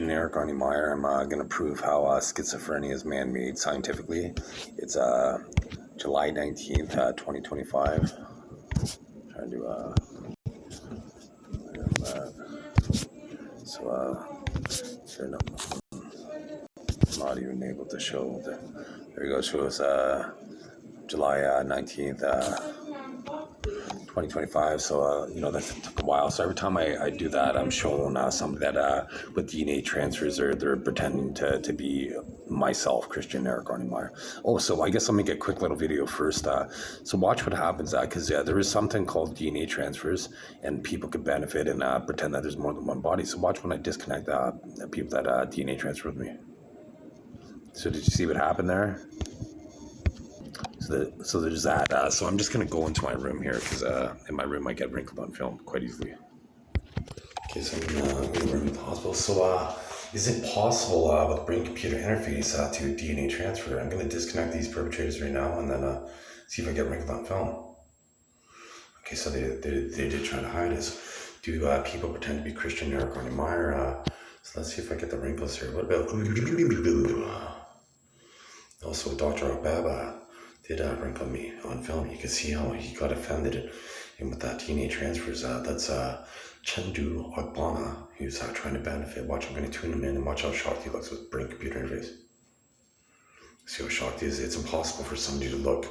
Eric Arnie Meyer. I'm going to prove how schizophrenia is man-made scientifically. It's July 19th, 2025. Trying to I'm not even able to show there you go. Shows July 19th, 2025. So that took a while. So every time I do that, I'm showing somebody that with DNA transfers, they're pretending to be myself, Christian Eric Arnie Meyer. Oh, so I guess I'll make a quick little video first. So watch what happens, because there is something called DNA transfers, and people could benefit and pretend that there's more than one body. So watch when I disconnect people that DNA transfer with me. So did you see what happened there? So there's that. So I'm just going to go into my room here, because in my room I get wrinkled on film quite easily. Okay, so I'm in the room at the hospital. So is it possible with brain-computer interface to DNA transfer? I'm going to disconnect these perpetrators right now and then see if I get wrinkled on film. Okay, so they did try to hide us. Do people pretend to be Christian Eric Arnie Meyer? So let's see if I get the wrinkles here. What about... Also, Dr. Ababa did wrinkle me on film. You can see how he got offended. And with that DNA transfers, that's Chandu Agbana, who's trying to benefit. Watch, I'm going to tune him in and watch how shocked he looks with brain-computer interface. See how shocked he is? It's impossible for somebody to look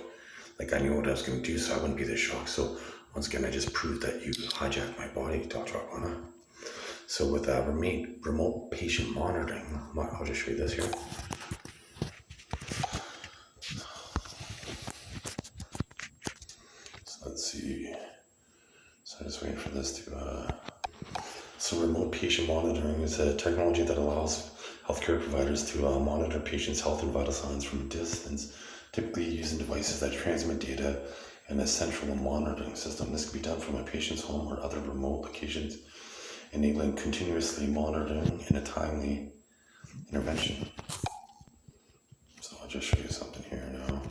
like I knew what I was going to do, so I wouldn't be this shocked. So once again, I just proved that you hijacked my body, Dr. Agbana. So with remote patient monitoring, I'll just show you this here. Let's see. So I'm just waiting for this to. So remote patient monitoring is a technology that allows healthcare providers to monitor patients' health and vital signs from a distance, typically using devices that transmit data in a central monitoring system. This can be done from a patient's home or other remote locations, enabling continuously monitoring and a timely intervention. So I'll just show you something here now.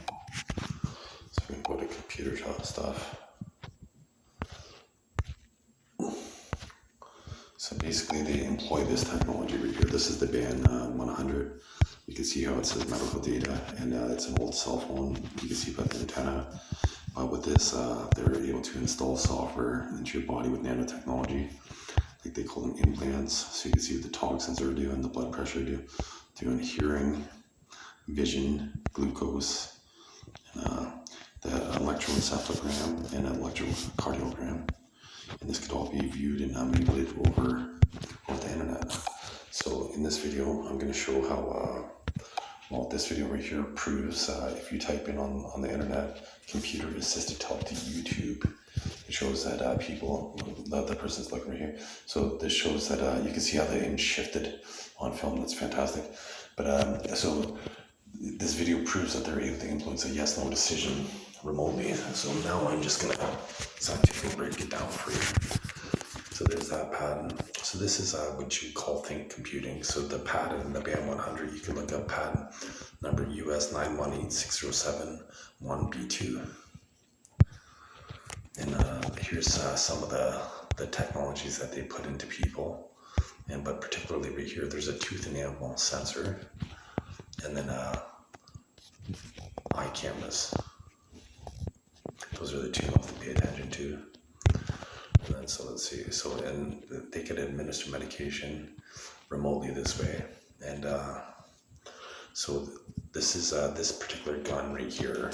So we can go to computer stuff. So basically they employ this technology right here. This is the band 100. You can see how it says medical data, and it's an old cell phone. You can see by the antenna. With this, they're able to install software into your body with nanotechnology. Like they call them implants. So you can see what the toxins are doing, the blood pressure doing hearing, vision, glucose, the electroencephalogram and electrocardiogram, and this could all be viewed and manipulated over the internet. So in this video, I'm going to show how this video right here proves if you type in on the internet computer assisted talk to YouTube, it shows that the person's looking right here. So this shows that you can see how the image shifted on film. That's fantastic. But so this video proves that they're able to influence a yes/no decision remotely. So now I'm just gonna scientifically break it down for you. So there's that patent. So this is what you call think computing. So the patent in the band 100, you can look up patent number US 9186071B2. And here's some of the technologies that they put into people, but particularly right here, there's a tooth enamel sensor, and then eye cameras. Those are the two you have to pay attention to. And then, so let's see. So, and they could administer medication remotely this way. And so this is this particular gun right here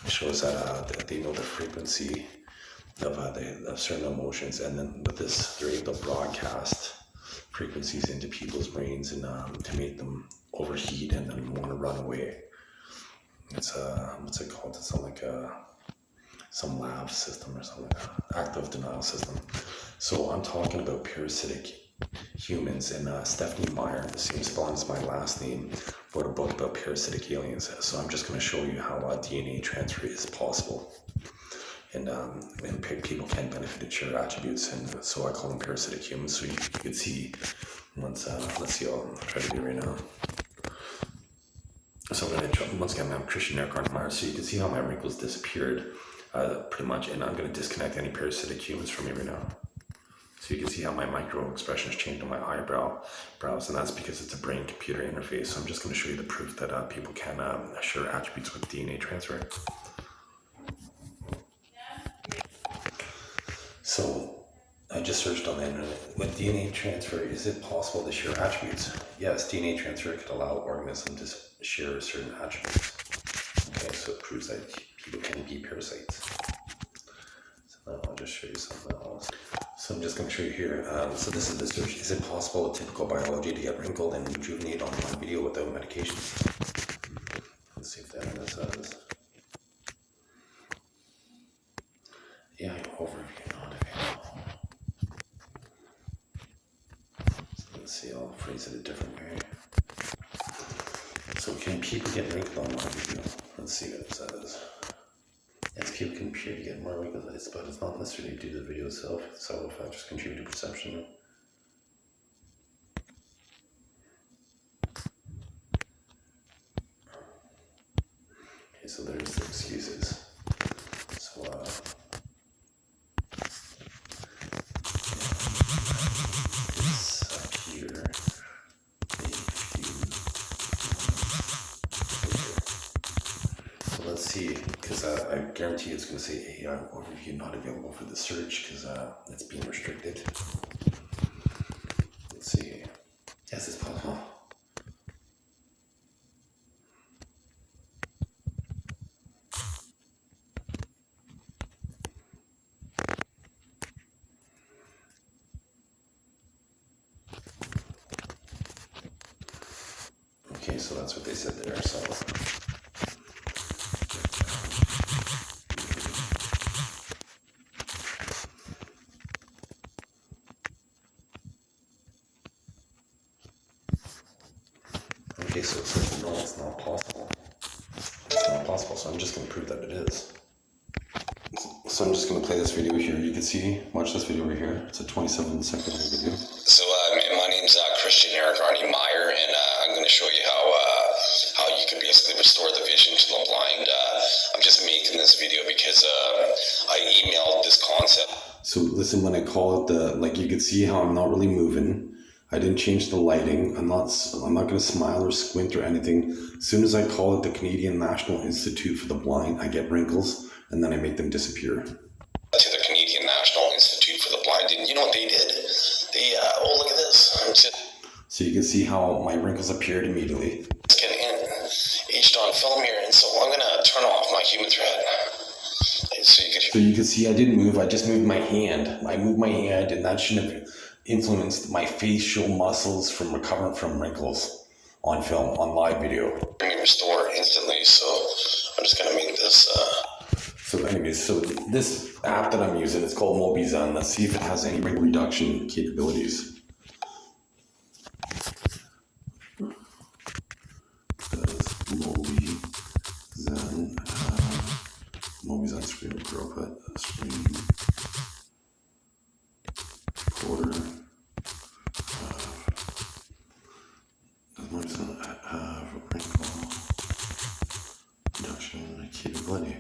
shows that they know the frequency of certain emotions, and then with this, they're able to broadcast frequencies into people's brains and to make them overheat and then want to run away. It's what's it called? It's like some lab system or something like that. Active denial system. So I'm talking about parasitic humans, and Stephanie Meyer, the same spelling as my last name, wrote a book about parasitic aliens. So I'm just going to show you how DNA transfer is possible, and people can benefit and share attributes, and so I call them parasitic humans. So you can see once. Let's see. I'll try to do it right now. So I'm going to once again, I'm Christian Eric Arnie Meyer. So you can see how my wrinkles disappeared pretty much, and I'm going to disconnect any parasitic humans from me right now. So you can see how my micro expressions changed on my brows, and that's because it's a brain-computer interface. So I'm just going to show you the proof that people can share attributes with DNA transfer. So I just searched on the internet. With DNA transfer, is it possible to share attributes? Yes, DNA transfer could allow organisms to share certain attributes. Okay, so it proves that people can be parasites. So now I'll just show you something else. So I'm just going to show you here. So this is the search. Is it possible with typical biology to get wrinkled and rejuvenate on one video without medication? Let's see if that says. Yeah, overview not available. So let's see, I'll phrase it a different way. So can people get wrinkled on one video? Let's see what it says. Yes, people can appear to get more wrinkles, but it's not necessarily due to the video itself. Several factors contribute to perception. Okay, so there's the excuses. So, it's here. So let's see, because I guarantee it's going to say AI overview not available for the search because it's being restricted. Let's see. Yes, it's possible. Okay, so that's what they said there. So okay, so it says no, it's not possible. It's not possible, so I'm just going to prove that it is. So I'm just going to play this video here. You can see, watch this video right here. It's a 27-second video. So my name's Christian Eric Arnie Meyer, and I'm going to show you how you can basically restore the vision to the blind. I'm just making this video because I emailed this concept. So listen, when I call it like you can see how I'm not really moving. I didn't change the lighting. I'm not going to smile or squint or anything. As soon as I call it the Canadian National Institute for the Blind, I get wrinkles and then I make them disappear. To the Canadian National Institute for the Blind, and you know what they did? They oh, look at this. So you can see how my wrinkles appeared immediately. It's getting aged on film here, and so I'm gonna turn off my human thread. So you can see I didn't move. I just moved my hand. I moved my hand, and that shouldn't have influenced my facial muscles from recovering from wrinkles on film, on live video. Restore instantly. So I'm just gonna make this. So anyways, so this app that I'm using, it's called Mobizen. Let's see if it has any wrinkle reduction capabilities. Does Mobizen screen recorder, screen recorder. Does Mobizen have wrinkle reduction capability?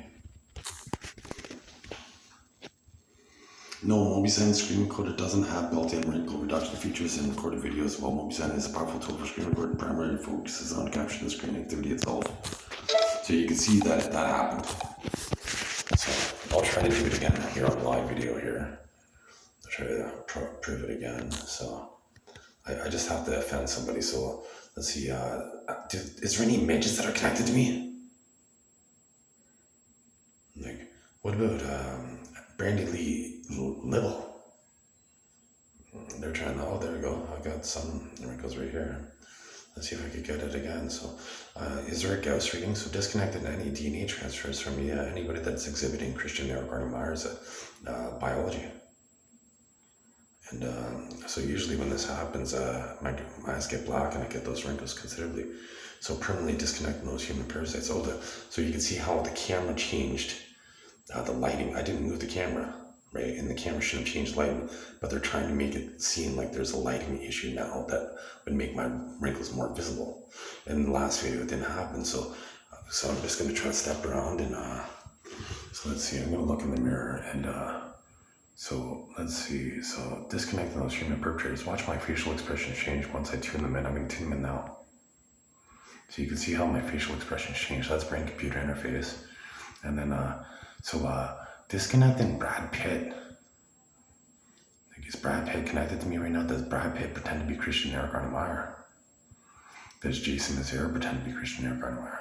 No, Mobizen screen recorder doesn't have built-in wrinkle reduction features in recorded videos. While Mobizen is a powerful tool for screen recording, primarily focuses on capturing the screen activity itself. So you can see that happened. So I'll try to do it again here on live video here. I'll try to prove it again. So I just have to offend somebody. So let's see. Is there any images that are connected to me? Like, what about Brandy Lee Little? They're trying to, oh, there we go. I got some wrinkles right here. Let's see if I could get it again. So, is there a Gauss reading? So, disconnected any DNA transfers from anybody that's exhibiting Christian Eric Arnie Meyer's biology. And so, usually when this happens, my eyes get black and I get those wrinkles considerably. So, permanently disconnecting those human parasites. So you can see how the camera changed. The lighting, I didn't move the camera, right? And the camera shouldn't change lighting, but they're trying to make it seem like there's a lighting issue now that would make my wrinkles more visible. In the last video, it didn't happen. So I'm just going to try to step around and, so let's see, I'm going to look in the mirror and So let's see. So disconnecting those human perpetrators. Watch my facial expressions change once I tune them in. I'm going to tune them in now. So you can see how my facial expressions change. That's brain computer interface. And then, disconnecting Brad Pitt. Like, is Brad Pitt connected to me right now? Does Brad Pitt pretend to be Christian Eric Arnie Meyer? Does Jason Mazera pretend to be Christian Eric Arnie Meyer?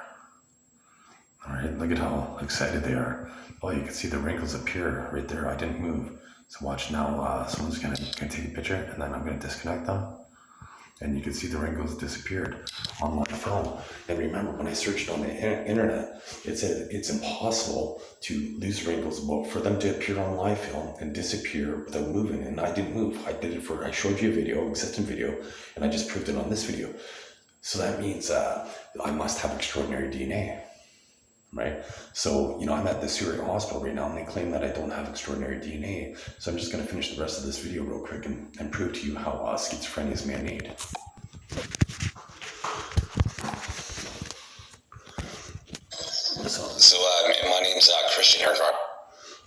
Alright, look at how excited they are. Oh, you can see the wrinkles appear right there. I didn't move. So watch now, someone's gonna take a picture and then I'm gonna disconnect them. And you can see the wrinkles disappeared on my phone. And remember, when I searched on the internet, it said it's impossible to lose wrinkles, but for them to appear on live film and disappear without moving. And I didn't move. I showed you a video, existing video, and I just proved it on this video. So that means I must have extraordinary DNA. Right? So, I'm at the Syria hospital right now and they claim that I don't have extraordinary DNA. So I'm just going to finish the rest of this video real quick and prove to you how schizophrenia is man-made. So my name's Christian Eric Arnie.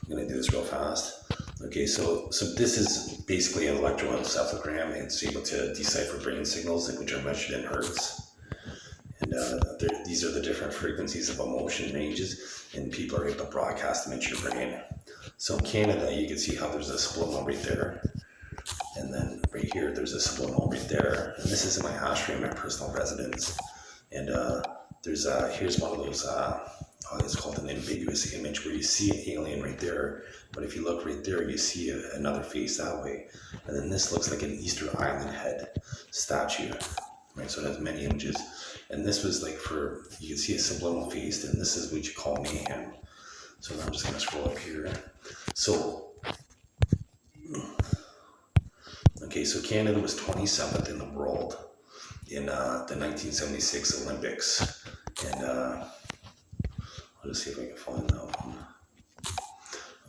I'm going to do this real fast. Okay, so this is basically an electroencephalogram. It's able to decipher brain signals, which are measured in hertz. And these are the different frequencies of emotion ranges, and people are able to broadcast them into your brain. So in Canada, you can see how there's a subliminal right there. And then right here, there's a subliminal right there. And this is in my ashtray in my personal residence. And here's one of those, it's called an ambiguous image, where you see an alien right there. But if you look right there, you see another face that way. And then this looks like an Easter Island head statue. Right, so it has many images. And this was like you can see a subliminal face, and this is what you call mayhem. So I'm just going to scroll up here. So, okay, so Canada was 27th in the world in the 1976 Olympics. And I'll just see if I can find that one.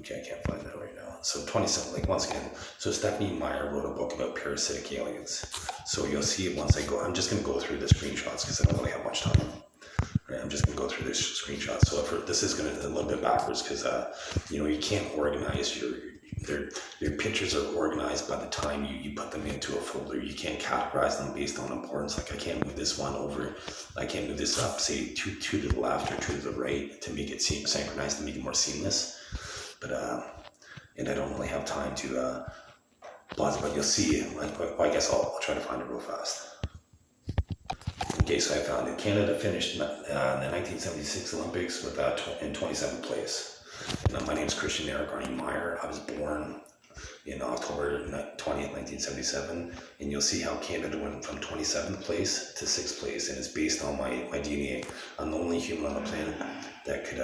Okay, I can't find that right now. So 27, like once again, so Stephanie Meyer wrote a book about parasitic aliens. So you'll see it once I go, I'm just going to go through the screenshots because I don't really have much time. Right, I'm just going to go through this screenshot. So this is going to a little bit backwards because, you can't organize your pictures are organized by the time you put them into a folder. You can't categorize them based on importance. Like I can't move this one over. I can't move this up, say two to the left or two to the right to make it seem synchronized, to make it more seamless. But, and I don't really have time to, but you'll see, I guess I'll try to find it real fast. Okay, so I found it. Canada finished the 1976 Olympics with in 27th place. And my name is Christian Eric Arnie Meyer. I was born in October 20th, 1977. And you'll see how Canada went from 27th place to 6th place. And it's based on my DNA. I'm the only human on the planet that could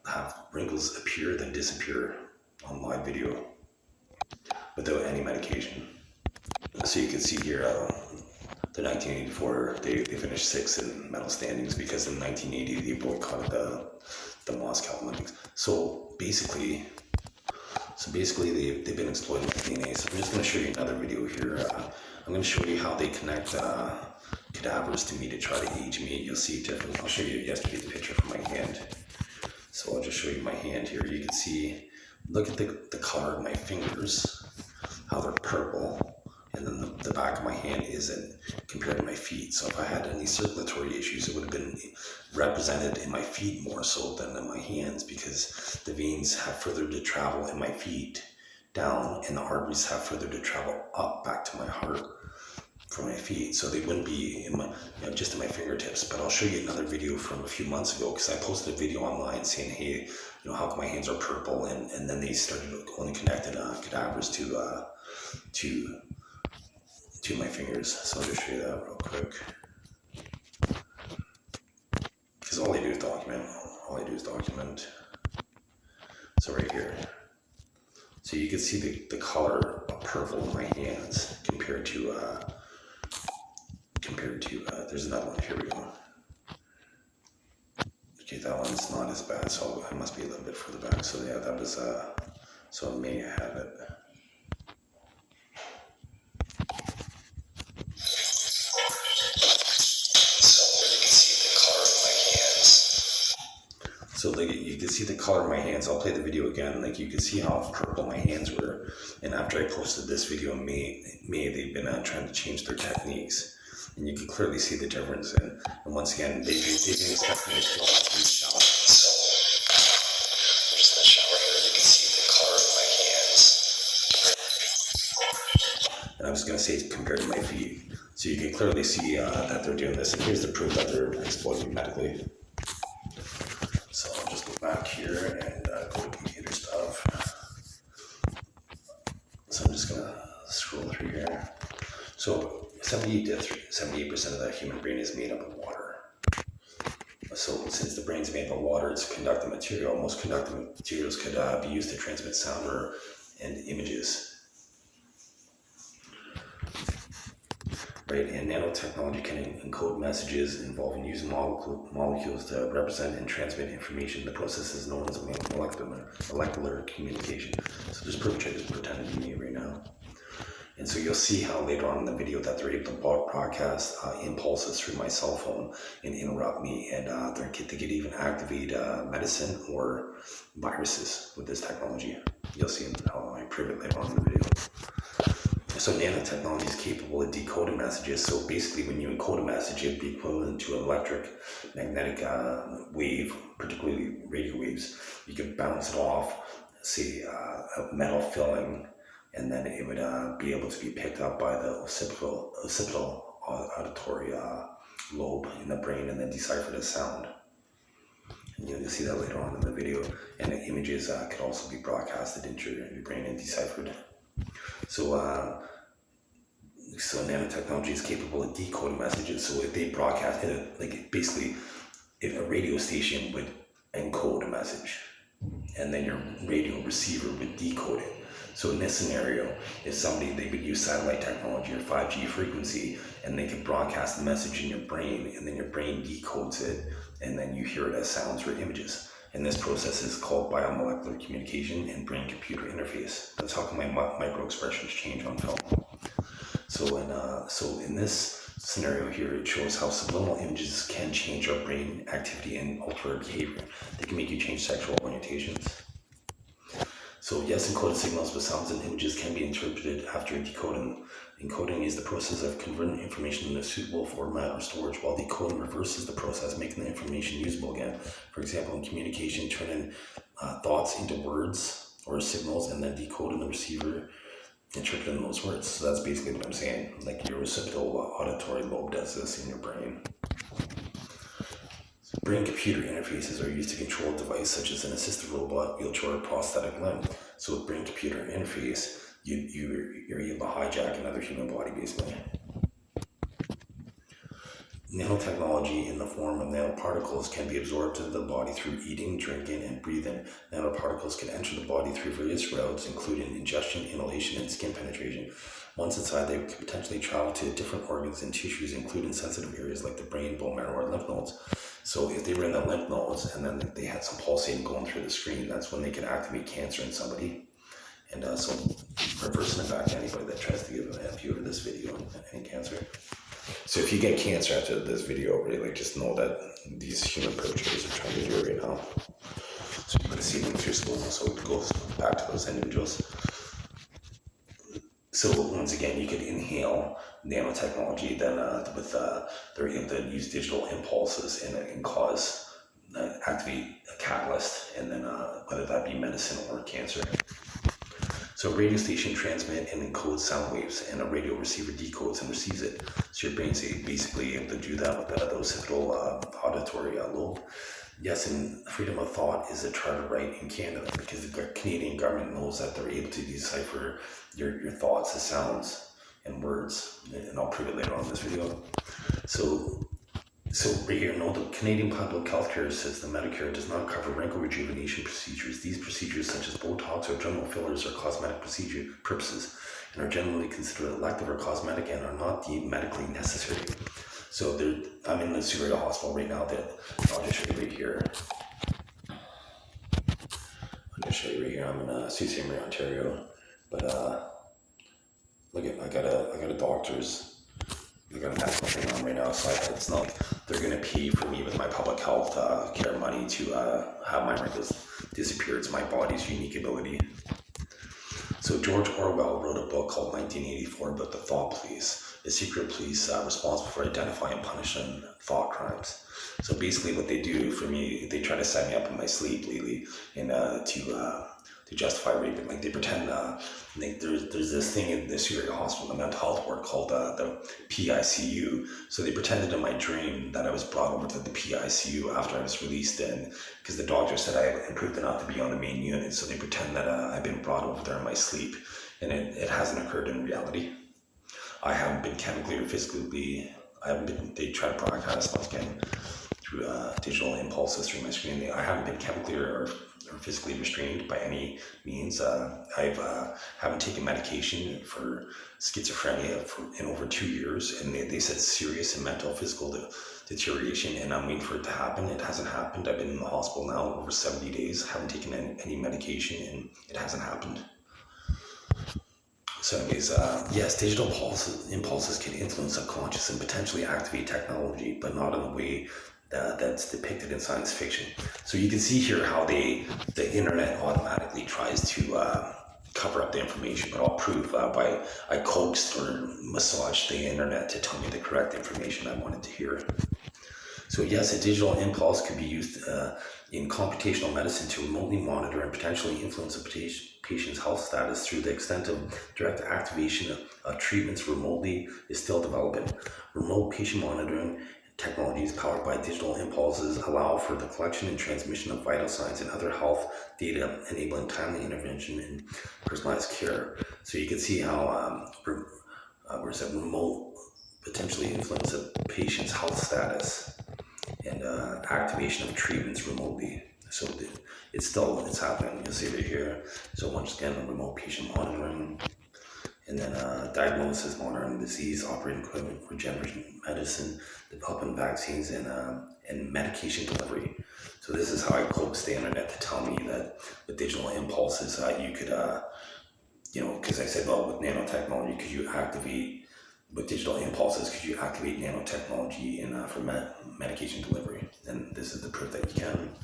have wrinkles appear then disappear on live video without any medication. So you can see here the 1984 they finished 6th in medal standings because in 1980 they boycotted the Moscow Olympics. So basically they've been exploiting my DNA. So I'm just going to show you another video here. I'm going to show you how they connect cadavers to me to try to age me. You'll see different. I'll show you yesterday's picture from my hand. So I'll just show you my hand here. You can see, look at the color of my fingers, how they're purple. And then the back of my hand isn't compared to my feet. So if I had any circulatory issues, it would have been represented in my feet more so than in my hands, because the veins have further to travel in my feet down, and the arteries have further to travel up back to my heart from my feet. So they wouldn't be in my, just in my fingertips. But I'll show you another video from a few months ago, because I posted a video online saying, hey, how come my hands are purple? And then they started only connecting cadavers to my fingers. So I'll just show you that real quick. Because all I do is document. So right here. So you can see the color of purple in my hands compared to there's another one. Here we go. Okay, that one's not as bad, so I must be a little bit further back. So yeah, that was so I may have it. So like you can see the color of my hands. I'll play the video again. Like you can see how purple my hands were. And after I posted this video in May they've been trying to change their techniques. And you can clearly see the difference. And once again, they've been expecting to kill the shower. I'm just in the shower here. You can see the color of my hands. And I was going to say compared to my feet. So you can clearly see that they're doing this. And here's the proof that they're exploiting medically. So I'll just go back here and go to computer stuff. So I'm just going to scroll through here. So 78% of the human brain is made up of water. So since the brain is made up of water, it's conductive material. Most conductive materials could be used to transmit sound and images. Right, and nanotechnology can encode messages involving using molecules to represent and transmit information. The process is known as molecular communication. So this perpetrator is pretending to be me right now. And so you'll see how later on in the video that they're able to broadcast impulses through my cell phone and interrupt me, and they could even activate medicine or viruses with this technology. You'll see how I prove it later on in the video. So nanotechnology is capable of decoding messages. So basically when you encode a message, it'd be equivalent to an electromagnetic wave, particularly radio waves. You could bounce it off, say, a metal filling, and then it would be able to be picked up by the occipital auditory lobe in the brain and then deciphered as sound. And you'll see that later on in the video. And the images could also be broadcasted into your brain and deciphered. So nanotechnology is capable of decoding messages. So if they broadcast it, like basically, if a radio station would encode a message, and then your radio receiver would decode it. So in this scenario, if they would use satellite technology or 5G frequency, and they could broadcast the message in your brain, and then your brain decodes it, and then you hear it as sounds or images. And this process is called biomolecular communication and brain-computer interface. That's how my micro-expressions change on film. So in this scenario here, it shows how subliminal images can change our brain activity and alter our behavior. They can make you change sexual orientations. So yes, encoded signals with sounds and images can be interpreted after decoding. Encoding is the process of converting information into a suitable format or storage, while decoding reverses the process, making the information usable again. For example, in communication, turning thoughts into words or signals and then decoding the receiver, interpreting those words. So that's basically what I'm saying. Like your occipital auditory lobe does this in your brain. Brain-computer interfaces are used to control a device such as an assistive robot, wheelchair, or prosthetic limb. So with brain-computer interface, you're able to hijack another human body, basically. Nanotechnology in the form of nanoparticles can be absorbed into the body through eating, drinking, and breathing. Nanoparticles can enter the body through various routes, including ingestion, inhalation, and skin penetration. Once inside, they could potentially travel to different organs and tissues, including sensitive areas like the brain, bone marrow, or lymph nodes. So if they were in the lymph nodes and then they had some pulsating going through the screen, that's when they could activate cancer in somebody. And so reversing it back to anybody that tries to give a view of this video and any cancer. So if you get cancer after this video, really just know that these human perpetrators are trying to do it right now. So you're going to see them through school, so it goes back to those individuals. So once again, you could inhale nanotechnology, then they're able to use digital impulses and cause, activate a catalyst, and then whether that be medicine or cancer. So a radio station transmits and encodes sound waves, and a radio receiver decodes and receives it. So your brain's basically able to do that with the occipital auditory lobe. Yes, and freedom of thought is a charter right in Canada because the Canadian government knows that they're able to decipher your thoughts as sounds and words, and I'll prove it later on in this video. So right here, no, the Canadian public healthcare system, Medicare, does not cover wrinkle rejuvenation procedures. These procedures, such as Botox or dermal fillers, are cosmetic procedure purposes and are generally considered elective or cosmetic and are not deemed medically necessary. So I'm in the Superior Hospital right now. I'll just show you right here. I'm in Sault Ste. Marie, Ontario. But look at I got a doctor's I got a medical thing on right now, so it's not, they're going to pay for me with my public health care money to have my wrinkles disappear. It's my body's unique ability. So George Orwell wrote a book called 1984 about the thought police, a secret police responsible for identifying and punishing thought crimes. So basically what they do for me, they try to set me up in my sleep lately and to justify raping. Like they pretend, like there's this thing in the Syria hospital, the mental health ward called the PICU. So they pretended in my dream that I was brought over to the PICU after I was released in, because the doctor said I improved enough to be on the main unit. So they pretend that I've been brought over there in my sleep, and it hasn't occurred in reality. I haven't been chemically or physically, they try to broadcast once again through digital impulses through my screen. I haven't been chemically or physically restrained by any means. I haven't taken medication for schizophrenia in over 2 years, and they said serious and mental physical deterioration, and I'm waiting for it to happen. It hasn't happened. I've been in the hospital now over 70 days, haven't taken any medication, and it hasn't happened. So anyways, yes, digital impulses can influence subconscious and potentially activate technology, but not in the way that's depicted in science fiction. So you can see here how the internet automatically tries to cover up the information, but I'll prove by I coaxed or massaged the internet to tell me the correct information I wanted to hear. So yes, a digital impulse could be used in computational medicine to remotely monitor and potentially influence a patient's health status through the extent of direct activation of treatments remotely is still developing. Remote patient monitoring technologies powered by digital impulses allow for the collection and transmission of vital signs and other health data, enabling timely intervention and personalized care. So you can see how remote potentially influence a patient's health status and activation of treatments remotely. So it's happening. You'll see it here. So once again, remote patient monitoring, and then diagnosis, monitoring disease, operating equipment, regenerative medicine, developing vaccines, and medication delivery. So this is how I coaxed the internet to tell me that with digital impulses, you could, because I said, well, with nanotechnology, could you activate, with digital impulses, could you activate nanotechnology for medication delivery? And this is the proof that you can.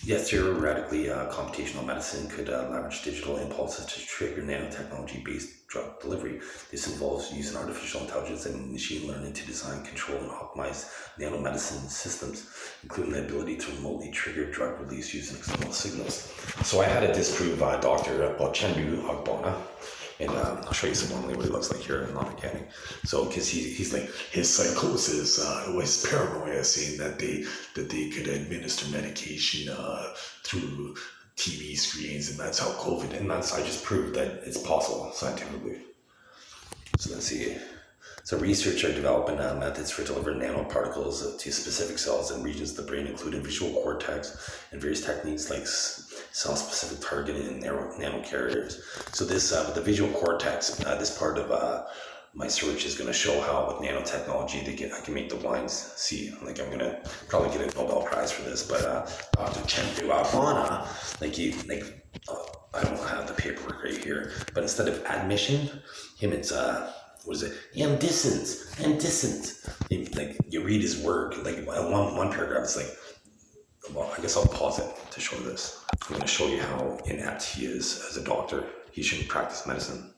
Yes, theoretically, computational medicine could leverage digital impulses to trigger nanotechnology-based drug delivery. This involves using artificial intelligence and machine learning to design, control, and optimize nanomedicine systems, including the ability to remotely trigger drug release using external signals. So I had to disprove Dr. Bochendu Agbana. And I'll show you similarly what he looks like here. I'm not kidding. So, because he's like, his psychosis was paranoia, saying that they could administer medication through TV screens, and that's how COVID. And I just proved that it's possible scientifically. So let's see. So researchers are developing methods for delivering nanoparticles to specific cells and regions of the brain, including visual cortex and various techniques like cell-specific targeting and nanocarriers. So this, with the visual cortex, this part of my search is going to show how with nanotechnology I can make the blinds see. Like I'm going to probably get a Nobel Prize for this, but Dr. Chendu Agbana, I don't have the paperwork right here, but instead of admission, it's what is it? Indecent. Like you read his work, like one paragraph, it's like, well, I guess I'll pause it to show this. I'm going to show you how inept he is as a doctor. He shouldn't practice medicine.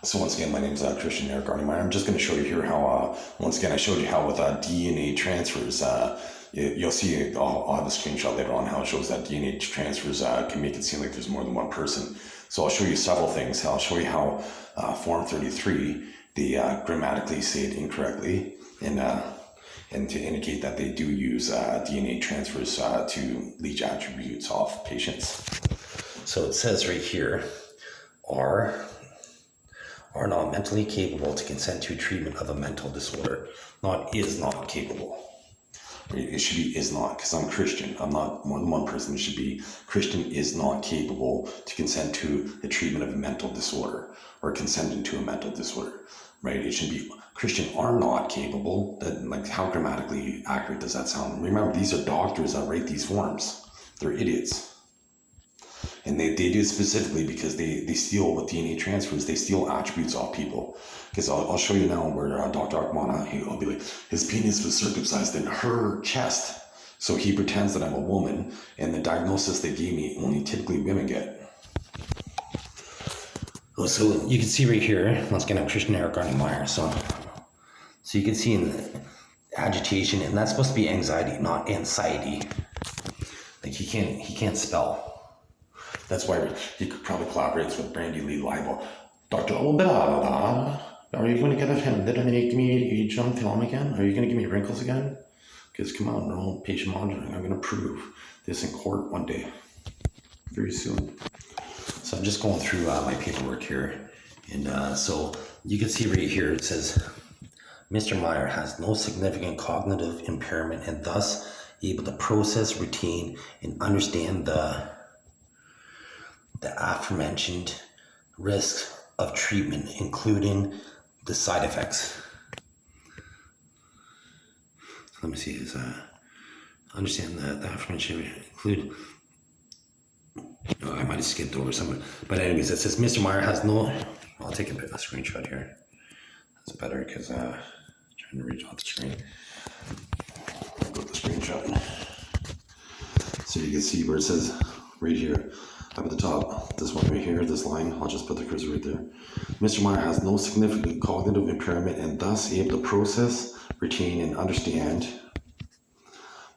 So once again, my name is Christian Eric Arnemeyer. I'm just going to show you here how, once again, I showed you how with DNA transfers, you'll see, I'll have a screenshot later on how it shows that DNA transfers can make it seem like there's more than one person. So I'll show you several things. I'll show you how Form 33, they grammatically say it incorrectly, and to indicate that they do use DNA transfers to leach attributes off patients. So it says right here, are not mentally capable to consent to treatment of a mental disorder. Not is not capable. It should be is not, because I'm Christian. I'm not one person. It should be Christian is not capable to consent to the treatment of a mental disorder or consenting to a mental disorder, right? It should be Christian are not capable. That, like, how grammatically accurate does that sound? Remember, these are doctors that write these forms. They're idiots. And they do it specifically because they steal with DNA transfers, they steal attributes off people. Because I'll show you now where Dr. Akmana, he'll be like, his penis was circumcised in her chest. So he pretends that I'm a woman, and the diagnosis they gave me only typically women get. Oh, so you can see right here, once again, I'm Christian Eric Arnie Meyer. So you can see in the agitation, and that's supposed to be anxiety, not anxiety. Like he can't spell. That's why he probably collaborates with Brandy Lee Libel. Dr. Obada, are you going to get offended and make me age on film again? Are you going to give me wrinkles again? Because come on, no patient monitoring. I'm going to prove this in court one day, very soon. So I'm just going through my paperwork here. And so you can see right here, it says, Mr. Meyer has no significant cognitive impairment and thus able to process, retain, and understand the aforementioned risks of treatment, including the side effects. Let me see, is understand the aforementioned include. Oh, I might have skipped over something. But anyways, it says Mr. Meyer has no. I'll take a screenshot here. That's better because trying to reach off the screen. I'll go to the screenshot. So you can see where it says right here, up at the top, this one right here, this line, I'll just put the cursor right there. Mr. Meyer has no significant cognitive impairment and thus able to process, retain, and understand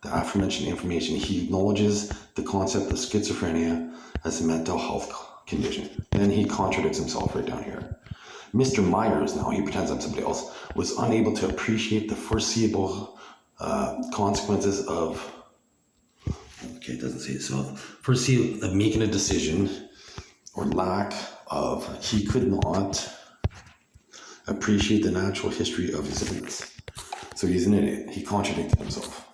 the aforementioned information. He acknowledges the concept of schizophrenia as a mental health condition. Then he contradicts himself right down here. Mr. Myers, now he pretends I'm somebody else, was unable to appreciate the foreseeable consequences of, okay, it doesn't say it, so foresee of making a decision or lack of, he could not appreciate the natural history of his illness. So he's an idiot. He contradicted himself.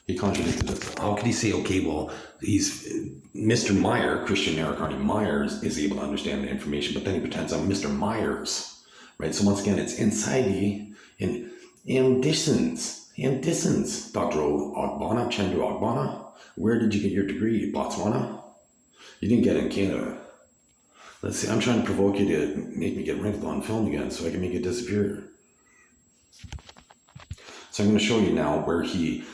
He contradicted himself. How could he say, okay, well, he's Mr. Meyer, Christian Eric Arnie Myers, is able to understand the information, but then he pretends I'm Mr. Myers, right? So once again, it's anxiety and dissonance. Dr. Ogbonna, Chendu Ogbonna, where did you get your degree? Botswana? You didn't get it in Canada. Let's see, I'm trying to provoke you to make me get wrinkled on film again so I can make it disappear. So I'm going to show you now where he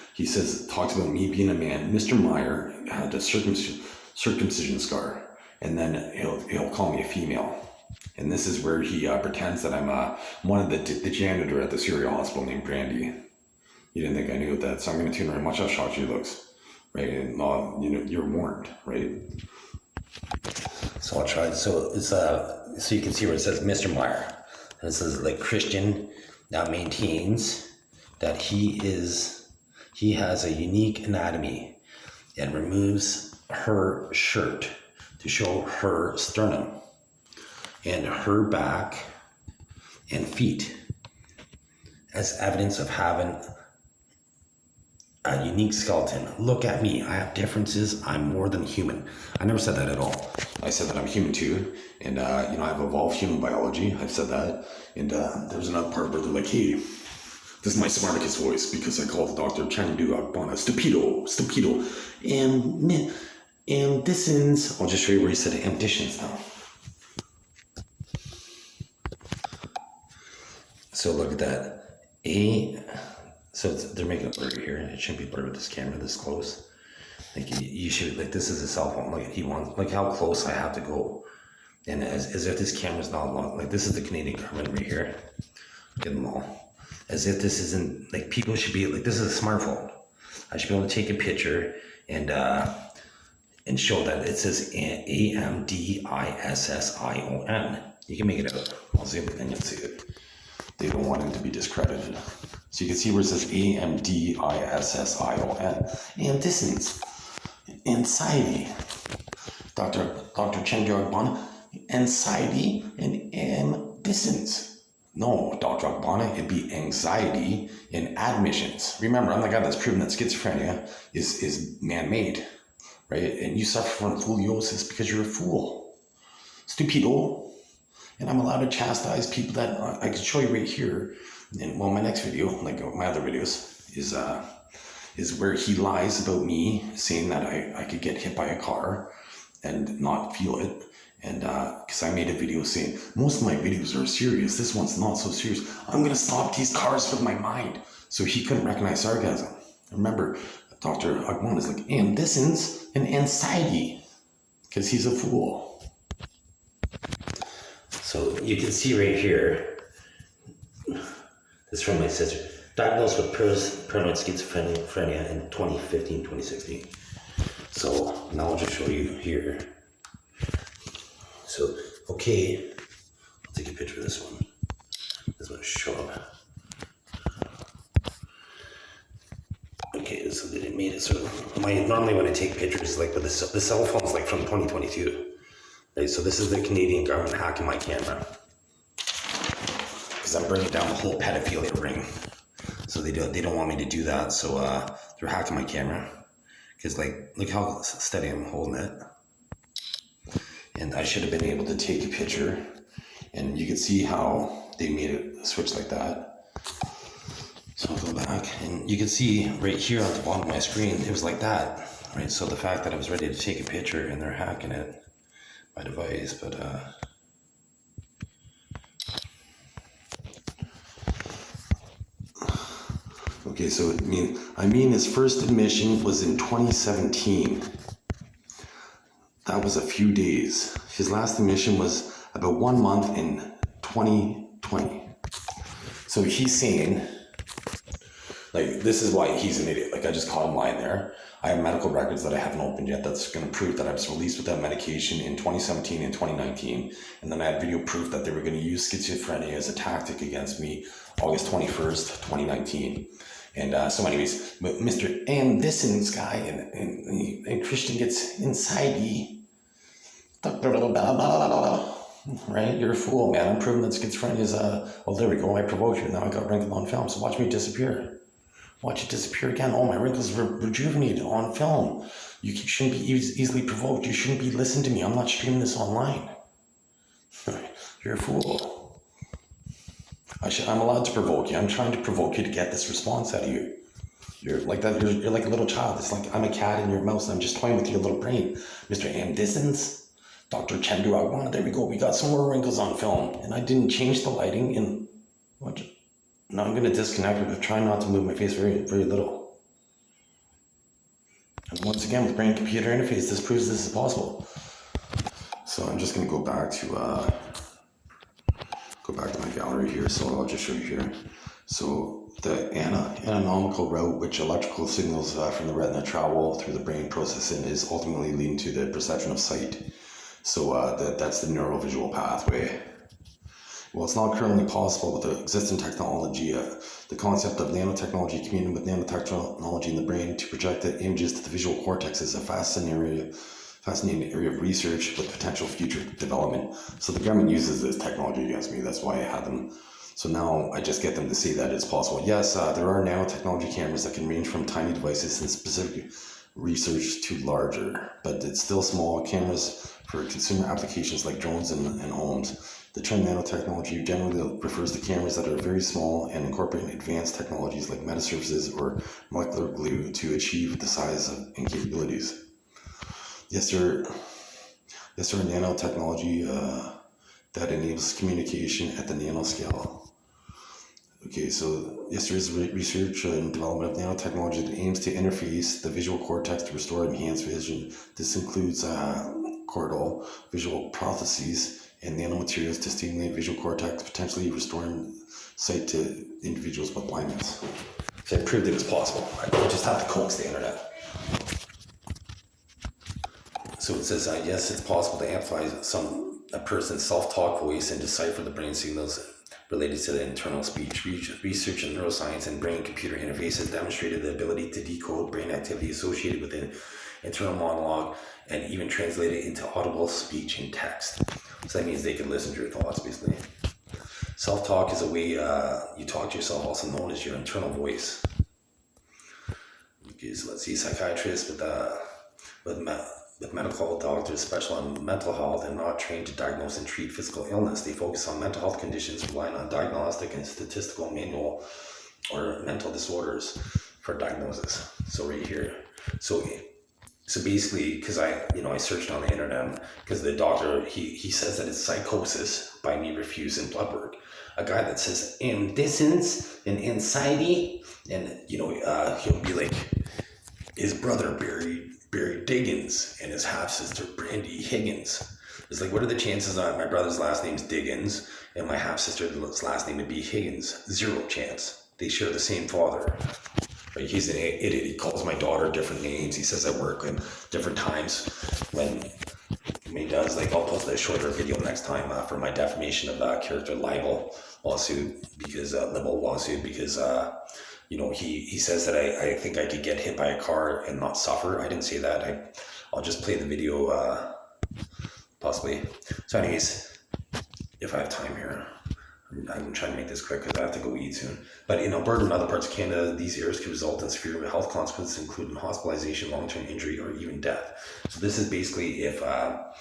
talks about me being a man. Mr. Meyer had a circumcision scar, and then he'll call me a female. And this is where he pretends that I'm one of the janitor at the Syria hospital named Brandy. You didn't think I knew that, so I'm going to tune around. Watch how shocked she looks, right? And you're warned, right? So I'll try. So it's so you can see where it says Mr. Meyer, and it says like Christian now maintains that he has a unique anatomy and removes her shirt to show her sternum and her back and feet as evidence of having a unique skeleton. Look at me. I have differences. I'm more than human. I never said that at all. I said that I'm human too. And, I have evolved human biology. I've said that. And there was another part where they're like, hey, this is my Smarticus voice because I called Dr. Chandu Akbana stupido. And dissonance. I'll just show you where he said ambitions now. So look at that. So they're making it blurry here. It shouldn't be blurry with this camera this close. Like you should, like this is a cell phone. Like he wants, like how close I have to go. And as if this camera's not long. Like this is the Canadian government right here. Get them all. As if this isn't, like people should be, like this is a smartphone. I should be able to take a picture and show that it says AMDISSION. You can make it out. I'll zoom in and you'll see it. They don't want him to be discredited. So you can see where it says AMDISSION. And dissonance. Anxiety. Dr. Chendu Akbana. Anxiety and dissonance. No, Dr. Akbana, it'd be anxiety and admissions. Remember, I'm the guy that's proven that schizophrenia is man-made, right? And you suffer from foliosis because you're a fool. Stupido. And I'm allowed to chastise people that I could show you right here. And well, my next video, like my other videos, is is where he lies about me, saying that I could get hit by a car and not feel it. And because I made a video saying, most of my videos are serious, this one's not so serious. I'm going to stop these cars with my mind. So he couldn't recognize sarcasm. Remember, Dr. Agwan is like, ambitions and anxiety, because he's a fool. So you can see right here, this is from my sister, diagnosed with paranoid schizophrenia in 2015, 2016. So now I'll just show you here. So, okay, I'll take a picture of this one. This one show up. Okay, so they didn't mean it. So normally when I take pictures, like with the cell phone's like from 2022. Right, so this is the Canadian government hacking my camera. Because I'm bringing down the whole pedophilia ring. So they don't want me to do that. So they're hacking my camera. Because like, look how steady I'm holding it. And I should have been able to take a picture. And you can see how they made it switch like that. So I'll go back, and you can see right here on the bottom of my screen, it was like that, right? So the fact that I was ready to take a picture and they're hacking it, my device, but okay, so I mean his first admission was in 2017. That was a few days. His last admission was about 1 month in 2020. So he's saying, like, this is why he's an idiot. Like, I just caught him lying there. I have medical records that I haven't opened yet that's going to prove that I was released without medication in 2017 and 2019. And then I had video proof that they were going to use schizophrenia as a tactic against me August 21st, 2019. And so anyways, Mr. Anderson's guy and Christian gets inside right? You're a fool, man. I'm proving that schizophrenia is well, there we go. I provoked you. Now I got wrinkled on film. So watch me disappear. Watch it disappear again. Oh, my wrinkles were rejuvenated on film. You shouldn't be easily provoked. You shouldn't be listening to me. I'm not streaming this online. You're a fool. I'm allowed to provoke you. I'm trying to provoke you to get this response out of you. You're like that. You're like a little child. It's like I'm a cat in your mouse and I'm just toying with your little brain. Mr. Anderson's. Dr. Chandu Agwan, there we go. We got some more wrinkles on film. And I didn't change the lighting. And now I'm going to disconnect it, but try not to move my face very, very little. And once again, with brain computer interface, this proves this is possible. So I'm just going to go back to my gallery here. So I'll just show you here. So the anatomical route, which electrical signals from the retina travel through the brain processing, is ultimately leading to the perception of sight. So that's the neurovisual pathway. Well, it's not currently possible with the existing technology. The concept of nanotechnology combining with nanotechnology in the brain to project the images to the visual cortex is a fascinating area of research with potential future development. So the government uses this technology against me. That's why I had them. So now I just get them to say that it's possible. Yes, there are nanotechnology cameras that can range from tiny devices and specific research to larger, but it's still small cameras for consumer applications like drones and homes. The term nanotechnology generally refers to cameras that are very small and incorporate advanced technologies like metasurfaces or molecular glue to achieve the size and capabilities. Yes, there are nanotechnology that enables communication at the nanoscale. Okay, so yes, there is research and development of nanotechnology that aims to interface the visual cortex to restore enhanced vision. This includes cortical visual prostheses and nanomaterials to stimulate visual cortex, potentially restoring sight to individuals with blindness. So I proved it was possible. I just have to coax the internet. So it says, yes, it's possible to amplify a person's self-talk voice and decipher the brain signals related to the internal speech. Research in neuroscience and brain-computer interfaces demonstrated the ability to decode brain activity associated with an internal monologue and even translate it into audible speech and text. So that means they could listen to your thoughts, basically. Self-talk is a way you talk to yourself, also known as your internal voice. Okay, so let's see, psychiatrists with medical doctors special on mental health and not trained to diagnose and treat physical illness. They focus on mental health conditions, relying on diagnostic and statistical manual or mental disorders. for diagnosis. So right here. So basically, because I searched on the internet, because the doctor, he says that it's psychosis by me refusing blood work. A guy that says distance and anxiety, and he'll be like, his brother Barry Diggins and his half sister Brandy Higgins. It's like, what are the chances that my brother's last name's Diggins and my half sister's last name would be Higgins? 0 chance. They share the same father. Right? He's an idiot. He calls my daughter different names. He says I work in different times when he does. Like, I'll post a shorter video next time for my defamation of character libel lawsuit, because he says that I think I could get hit by a car and not suffer. I didn't say that. I'll just play the video possibly. So anyways, if I have time here, I'm trying to make this quick because I have to go eat soon. But in Alberta and other parts of Canada, these errors can result in severe health consequences, including hospitalization, long-term injury, or even death. So this is basically if a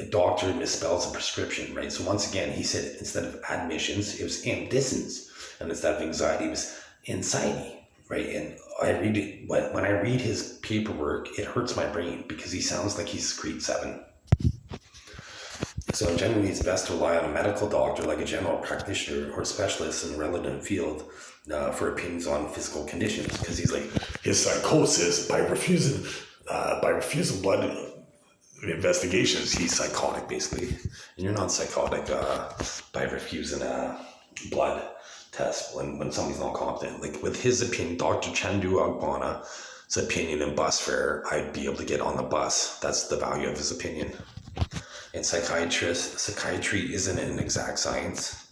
doctor misspells a prescription, right? So once again, he said instead of admissions, it was distance, and instead of anxiety, it was anxiety, right? And I read it, when I read his paperwork, it hurts my brain because he sounds like he's grade 7. So generally, it's best to rely on a medical doctor, like a general practitioner or specialist in a relevant field, for opinions on physical conditions. Because he's like, his psychosis by refusing blood investigations, he's psychotic basically. And you're not psychotic by refusing a blood test when somebody's not competent. Like with his opinion, Dr. Chandu Agbana's opinion in bus fare, I'd be able to get on the bus. That's the value of his opinion. And psychiatry isn't an exact science.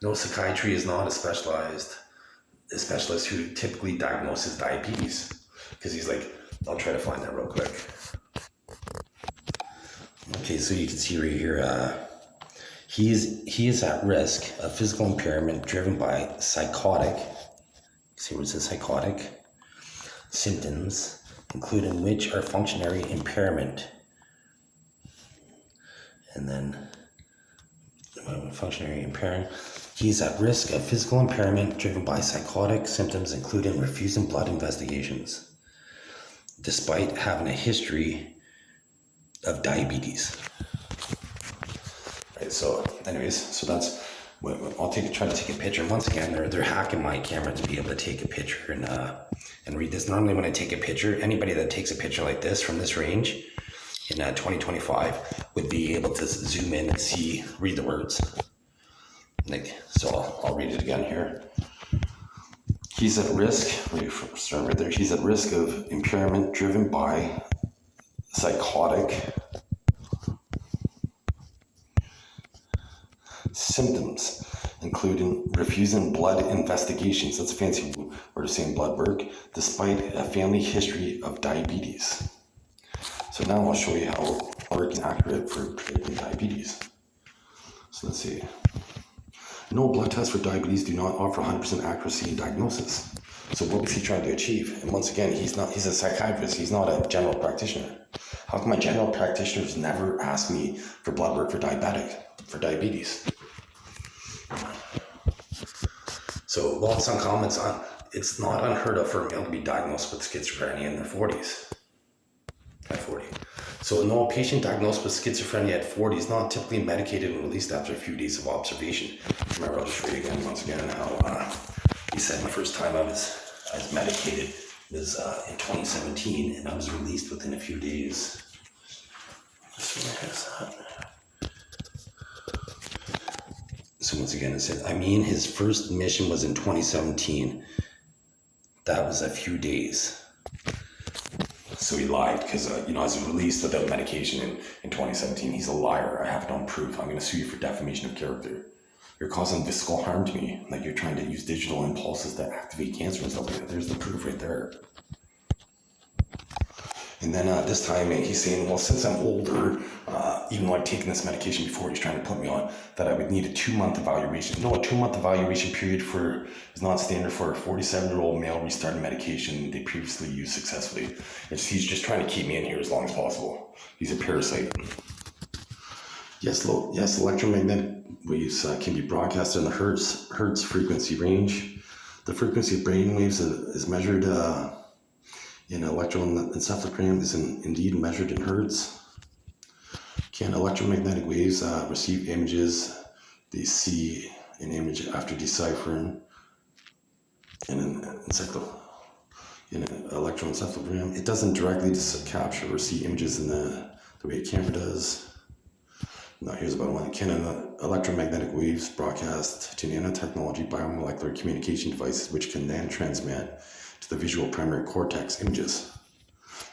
No, psychiatry is not a specialist who typically diagnoses diabetes. Because he's like, I'll try to find that real quick. Okay, so you can see right here, he is at risk of physical impairment driven by psychotic, see where it says psychotic, symptoms, including which are functionary impairment. And then functionary impairment. He's at risk of physical impairment driven by psychotic symptoms, including refusing blood investigations, despite having a history of diabetes. Right. So, anyways, so that's. I'll try to take a picture. Once again, they're hacking my camera to be able to take a picture and read this. Normally, when I take a picture, anybody that takes a picture like this from this range in 2025 would be able to zoom in and read the words. Like, so I'll read it again here. He's at risk, start right there. He's at risk of impairment driven by psychotic symptoms, including refusing blood investigations. That's a fancy word of saying blood work, despite a family history of diabetes. So now I'll show you how work is accurate for predicting diabetes. So let's see. No blood tests for diabetes do not offer 100% accuracy in diagnosis. So what was he trying to achieve? And once again, he's a psychiatrist. He's not a general practitioner. How come my general practitioners never ask me for blood work for diabetes? So while some comments on, it's not unheard of for a male to be diagnosed with schizophrenia in their 40s. At 40. So no, a patient diagnosed with schizophrenia at 40 is not typically medicated and released after a few days of observation. Remember, I'll just read again once again how he said the first time I was medicated was in 2017, and I was released within a few days. So once again, it says, his first admission was in 2017. That was a few days. So he lied because, I was released without medication in 2017. He's a liar. I have it on proof. I'm going to sue you for defamation of character. You're causing physical harm to me. Like you're trying to use digital impulses to activate cancer and stuff like that. There's the proof right there. And then this time he's saying, well, since I'm older, even though I've taken this medication before, he's trying to put me on, that I would need a 2-month evaluation. No, a 2-month evaluation period is not standard for a 47-year-old male restarting medication they previously used successfully. He's just trying to keep me in here as long as possible. He's a parasite. Yes, electromagnetic waves can be broadcast in the hertz frequency range. The frequency of brain waves is measured in electroencephalogram is indeed measured in hertz. Can electromagnetic waves receive images they see an image after deciphering in an electroencephalogram? It doesn't directly capture or see images in the way a camera does. Now here's about one. Can electromagnetic waves broadcast to nanotechnology biomolecular communication devices which can then transmit to the visual primary cortex images?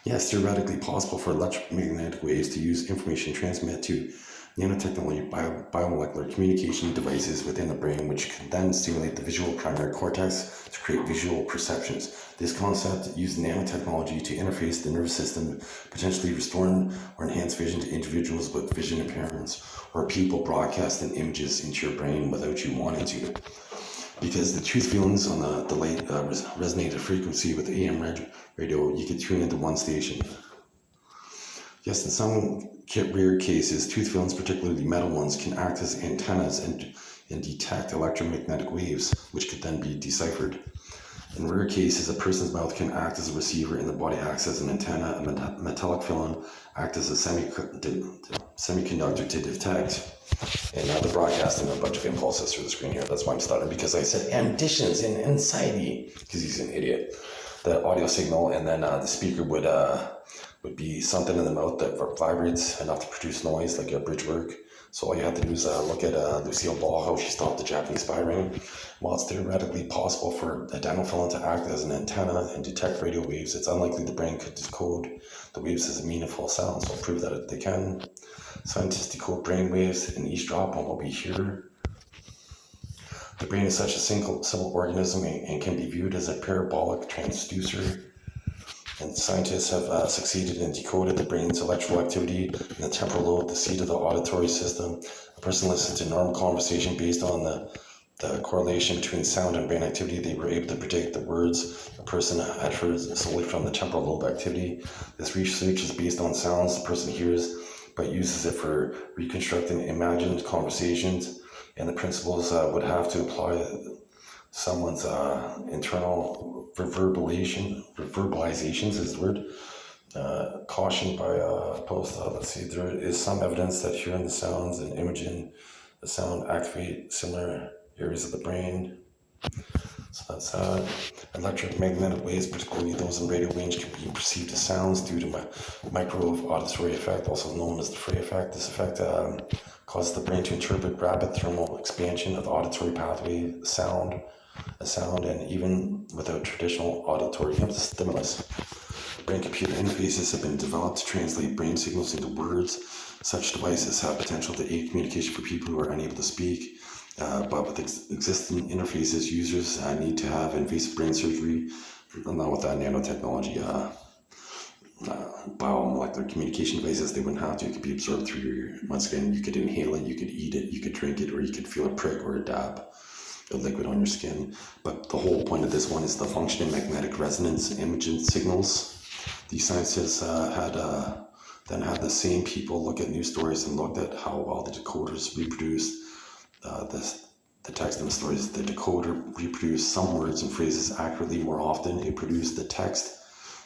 Yes, theoretically possible for electromagnetic waves to use information transmit to nanotechnology biomolecular communication devices within the brain, which can then stimulate the visual primary cortex to create visual perceptions. This concept uses nanotechnology to interface the nervous system, potentially restoring or enhance vision to individuals with vision impairments, or people broadcasting images into your brain without you wanting to. Because the truth feelings on the light resonated frequency with AM radio, you could tune into one station. Yes, in some rare cases, tooth feelings, particularly metal ones, can act as antennas and detect electromagnetic waves, which could then be deciphered. In rare cases, a person's mouth can act as a receiver and the body acts as an antenna. A metallic film acts as a semiconductor to detect. And now they're broadcasting a bunch of impulses through the screen here. That's why I'm stuttering, because I said ambitions and anxiety, because he's an idiot. The audio signal, and then the speaker would be something in the mouth that vibrates enough to produce noise, like a bridge work. So all you have to do is look at Lucille Ball, how she stopped the Japanese spy ring. While it's theoretically possible for a dental to act as an antenna and detect radio waves, it's unlikely the brain could decode the waves as a meaningful sound. So I'll prove that they can. Scientists decode brain waves in eavesdrop on what we hear. The brain is such a simple organism and can be viewed as a parabolic transducer. And scientists have succeeded in decoding the brain's electrical activity in the temporal lobe, the seat of the auditory system. A person listens to normal conversation based on the correlation between sound and brain activity. They were able to predict the words a person uttered solely from the temporal lobe activity. This research is based on sounds the person hears, but uses it for reconstructing imagined conversations. And the principles would have to apply someone's internal verbalizations is the word. Cautioned by post. Let's see, there is some evidence that hearing the sounds and imaging the sound activate similar areas of the brain. So that's electromagnetic waves, particularly those in radio range, can be perceived as sounds due to microwave auditory effect, also known as the Frey effect. This effect causes the brain to interpret rapid thermal expansion of the auditory pathway, a sound, and even without traditional auditory stimulus. Brain-computer interfaces have been developed to translate brain signals into words. Such devices have potential to aid communication for people who are unable to speak. But with existing interfaces, users need to have invasive brain surgery, not with nanotechnology. Biomolecular communication devices, they wouldn't have to. It could be absorbed through your, once again, you could inhale it, you could eat it, you could drink it, or you could feel a prick or a dab of liquid on your skin. But the whole point of this one is the functioning magnetic resonance imaging signals. These scientists then had the same people look at news stories and looked at how well the decoders reproduced the text in the stories. The decoder reproduced some words and phrases accurately more often. It produced the text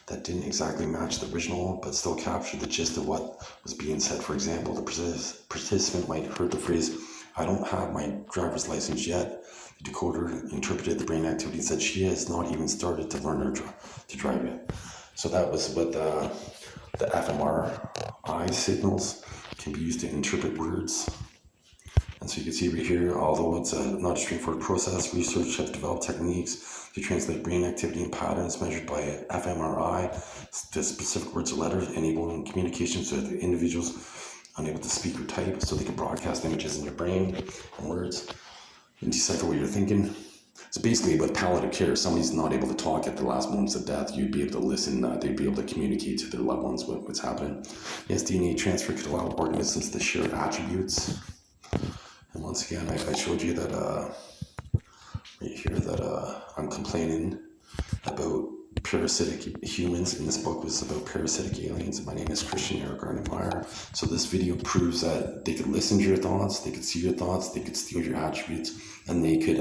that didn't exactly match the original, but still captured the gist of what was being said. For example, the participant might have heard the phrase, "I don't have my driver's license yet." The decoder interpreted the brain activity and said, "She has not even started to learn to drive yet." So that was what the fMRI signals can be used to interpret words. And so you can see right here, although it's not a straightforward process, researchers have developed techniques to translate brain activity and patterns measured by fMRI to specific words or letters, enabling communications with individuals unable to speak or type, so they can broadcast images in your brain and words and decipher what you're thinking. So basically, with palliative care, if somebody's not able to talk at the last moments of death, you'd be able to listen, they'd be able to communicate to their loved ones what's happening. Yes, DNA transfer could allow organisms to share attributes. And once again, I showed you that right here that I'm complaining about parasitic humans, and this book was about parasitic aliens. My name is Christian Eric Meyer. So this video proves that they could listen to your thoughts, they could see your thoughts, they could steal your attributes, and they could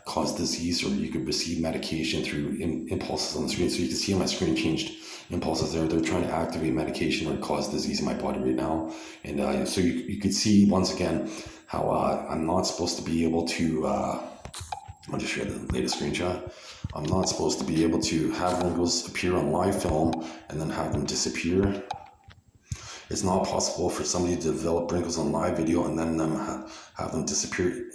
cause disease, or you could receive medication through impulses on the screen. So you can see on my screen changed impulses there. They're trying to activate medication or cause disease in my body right now. And so you could see once again how I'm not supposed to be able to, I'll just share the latest screenshot. I'm not supposed to be able to have wrinkles appear on live film and then have them disappear. It's not possible for somebody to develop wrinkles on live video and then have them disappear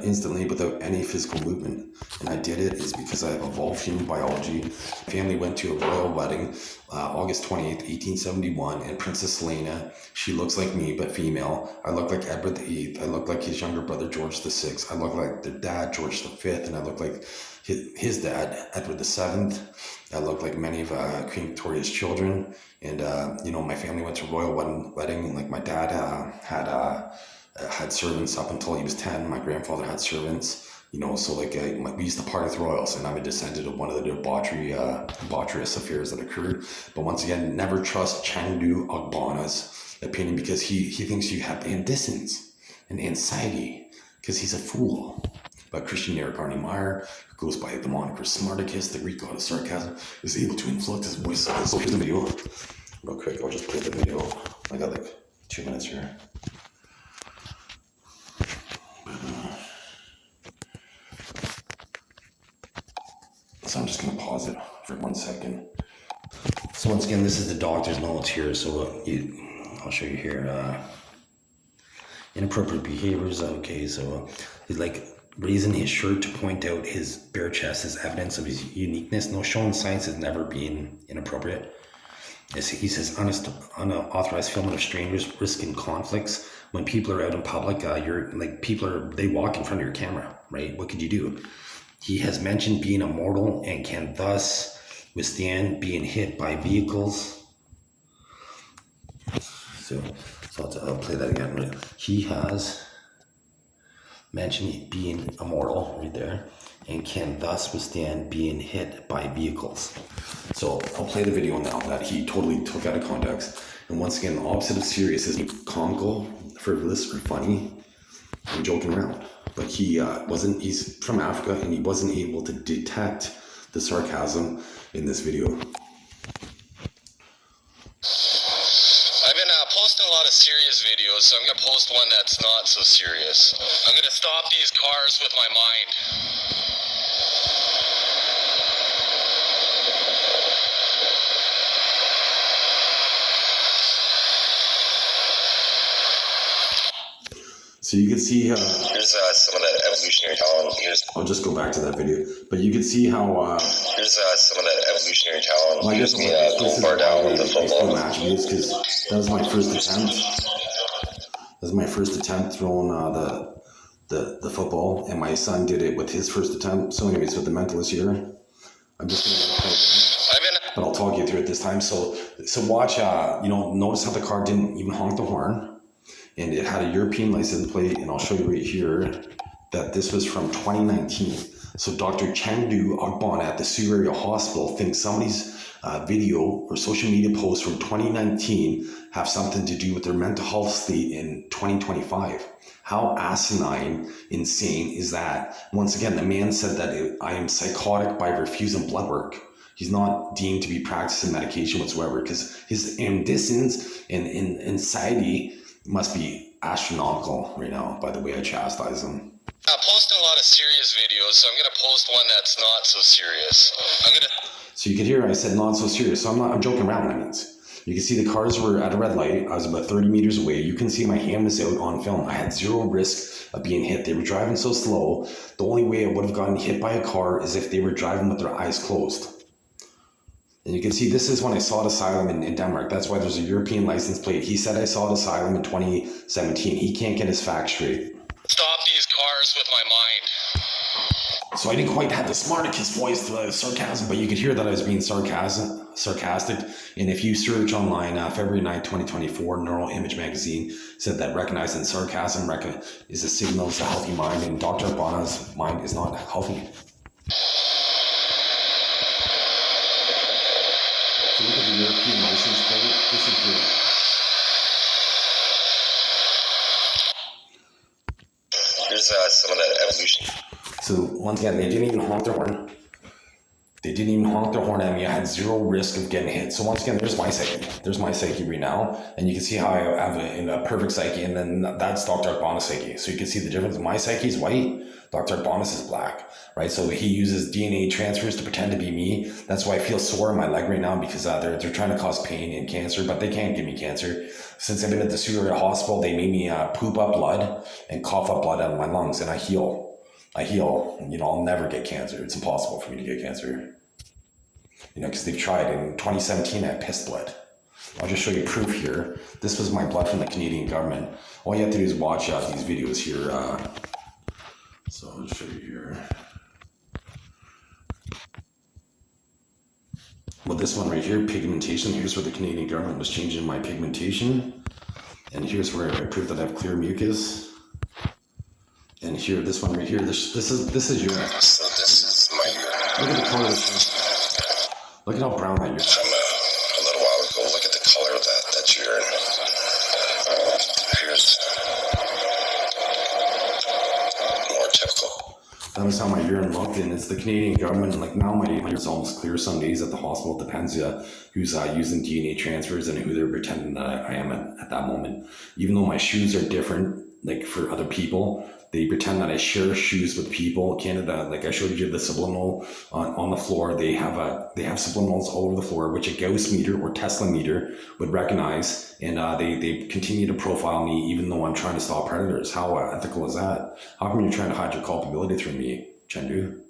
instantly without any physical movement. And I did it is because I have evolved human biology. Family went to a royal wedding August 28th, 1871, and Princess Helena, she looks like me but female. I look like Edward VIII. I look like his younger brother George VI. I look like their dad George V, and I look like his dad Edward VII. I look like many of Queen Victoria's children. And my family went to a royal wedding, and like my dad had servants up until he was 10. My grandfather had servants, so like we used to party with royals, and I'm a descendant of one of the debaucherous affairs that occurred. But once again, never trust Chengdu Ogbonna's opinion, because he thinks you have ambitions and anxiety because he's a fool. But Christian Eric Meyer, who goes by the moniker Smarticus, the Greek god of sarcasm, is able to inflect his voice. So here's the video. Real quick, I'll just play the video. I got like 2 minutes here. So I'm just going to pause it for 1 second. So once again, this is the doctor's notes here. So I'll show you here. Inappropriate behaviors. Okay, so he's like raising his shirt to point out his bare chest as evidence of his uniqueness. No, showing signs has never been inappropriate. He says unauthorized filming of strangers, risking conflicts. When people are out in public, they walk in front of your camera, right? What could you do? He has mentioned being immortal and can thus withstand being hit by vehicles. So I'll play that again. Right? He has mentioned being immortal right there and can thus withstand being hit by vehicles. So I'll play the video now that he totally took out of context. And once again, the opposite of serious is comical, frivolous, or funny, and joking around. But he's from Africa, and he wasn't able to detect the sarcasm in this video. I've been posting a lot of serious videos, so I'm going to post one that's not so serious. I'm going to stop these cars with my mind. So you can see here's some of that evolutionary talent. I'll just go back to that video, but you can see how here's some of that evolutionary talent. well, Here's me going far down with the football. Because that was my first attempt. That was my first attempt throwing the football, and my son did it with his first attempt. So anyways, with the mentalist here, I'm just gonna but I'll talk you through it this time. So watch. Notice how the car didn't even honk the horn. And it had a European license plate, and I'll show you right here that this was from 2019. So Dr. Chengdu Ogbonna at the Sioux Area Hospital thinks somebody's video or social media post from 2019 have something to do with their mental health state in 2025. How asinine, insane is that? Once again, the man said that I am psychotic by refusing blood work. He's not deemed to be practicing medication whatsoever, because his ambitions and anxiety must be astronomical right now, by the way I chastise him. I'm posting a lot of serious videos, so I'm going to post one that's not so serious. So you can hear I said not so serious, so I'm joking around, that means. You can see the cars were at a red light. I was about 30 meters away. You can see my hand was out on film. I had zero risk of being hit. They were driving so slow. The only way I would have gotten hit by a car is if they were driving with their eyes closed. And you can see this is when I sought asylum in Denmark. That's why there's a European license plate. He said I sought asylum in 2017. He can't get his facts straight. Stop these cars with my mind. So I didn't quite have the Smarticus voice to sarcasm, but you could hear that I was being sarcastic. And if you search online, February 9, 2024, Neural Image Magazine said that recognizing sarcasm is a signal of a healthy mind, and Dr. Ogbonna's mind is not healthy. This is good. Here's some of that evolution. So once again, they didn't even honk their horn. They didn't even honk their horn at me. I had zero risk of getting hit. So once again, there's my psyche. There's my psyche right now. And you can see how I have a perfect psyche. And then that's Dr. Arbonna's psyche. So you can see the difference. My psyche is white. Dr. Arbonna's is black, right? So he uses DNA transfers to pretend to be me. That's why I feel sore in my leg right now, because they're trying to cause pain and cancer, but they can't give me cancer. Since I've been at the Sugar hospital, they made me poop up blood and cough up blood out of my lungs, and I heal. You know, I'll never get cancer. It's impossible for me to get cancer. You know, because they've tried. In 2017, I had piss blood. I'll just show you proof here. This was my blood from the Canadian government. All you have to do is watch these videos here. So I'll show you here. Well, this one right here, pigmentation. Here's where the Canadian government was changing my pigmentation. And here's where I proved that I have clear mucus. And here, this one right here, this is urine. So this is my urine. Look at the color of this. Look at how brown that urine is. From a little while ago, look at the color of that urine. Here's more typical. That was how my urine looked, and it's the Canadian government. Like now, my urine's almost clear. Some days at the hospital, it depends who's using DNA transfers and who they're pretending that I am at that moment. Even though my shoes are different, like for other people, they pretend that I share shoes with people. Canada, like I showed you the subliminal on the floor. They have subliminals all over the floor, which a Gauss meter or Tesla meter would recognize, and they continue to profile me even though I'm trying to stop predators. How ethical is that? How come you're trying to hide your culpability through me, Chendu?